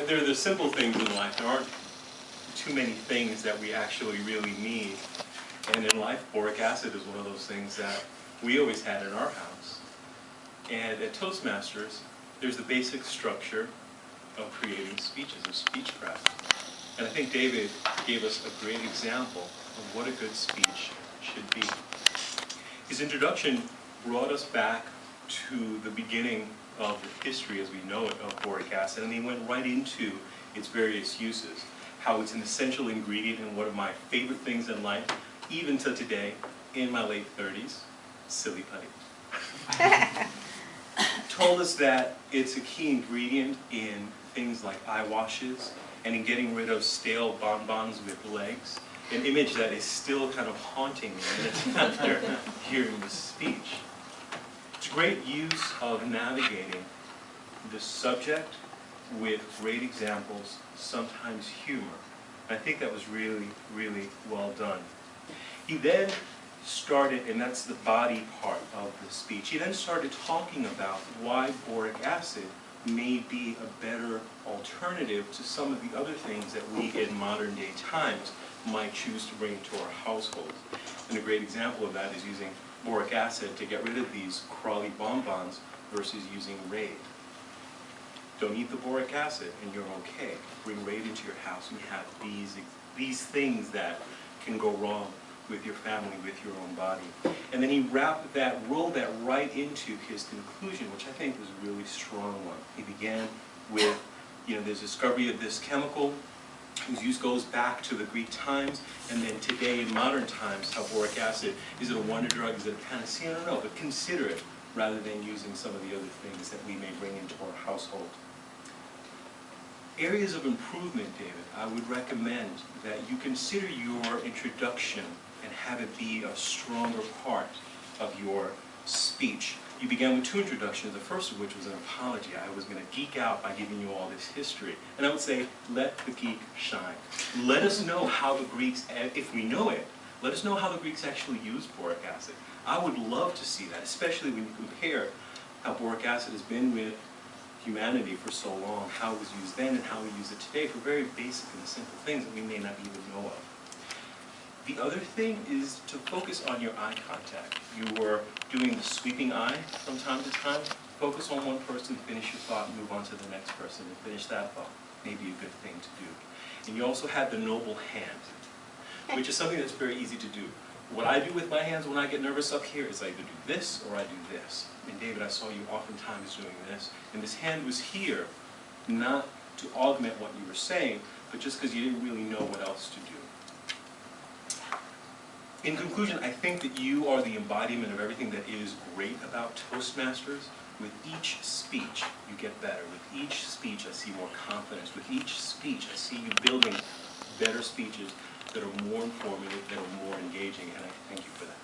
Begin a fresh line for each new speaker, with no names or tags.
There are the simple things in life. There aren't too many things that we actually really need. And in life, boric acid is one of those things that we always had in our house. And at Toastmasters, there's the basic structure of creating speeches, of speechcraft. And I think David gave us a great example of what a good speech should be. His introduction brought us back to the beginning of the history as we know it of boric acid, and he went right into its various uses, how it's an essential ingredient in one of my favorite things in life, even to today, in my late 30s, silly putty. Told us that it's a key ingredient in things like eye washes and in getting rid of stale bonbons with legs, an image that is still kind of haunting me minutes after hearing the speech. It's great use of navigating the subject with great examples, sometimes humor. I think that was really, really well done. He then started, and that's the body part of the speech, he then started talking about why boric acid may be a better alternative to some of the other things that we in modern day times might choose to bring to our households. And a great example of that is using boric acid to get rid of these crawly bonbons versus using Raid. Don't eat the boric acid and you're okay. Bring Raid into your house and you have these things that can go wrong with your family, with your own body. And then he rolled that right into his conclusion, which I think was a really strong one. He began with, there's discovery of this chemical whose use goes back to the Greek times, and then today in modern times, how boric acid, is it a wonder drug, is it a panacea? I don't know, but consider it rather than using some of the other things that we may bring into our household. Areas of improvement, David, I would recommend that you consider your introduction and have it be a stronger part of your speech. You began with 2 introductions, the first of which was an apology. I was going to geek out by giving you all this history. And I would say, let the geek shine. Let us know how the Greeks, if we know it, let us know how the Greeks actually used boric acid. I would love to see that, especially when you compare how boric acid has been with humanity for so long, how it was used then and how we use it today for very basic and simple things that we may not even know of. The other thing is to focus on your eye contact. You were doing the sweeping eye from time to time. Focus on one person, finish your thought, move on to the next person, and finish that thought. Maybe a good thing to do. And you also had the noble hand, which is something that's very easy to do. What I do with my hands when I get nervous up here is I either do this or I do this. And David, I saw you oftentimes doing this. And this hand was here, not to augment what you were saying, but just because you didn't really know what else to do. In conclusion, I think that you are the embodiment of everything that is great about Toastmasters. With each speech, you get better. With each speech, I see more confidence. With each speech, I see you building better speeches that are more informative, that are more engaging, and I thank you for that.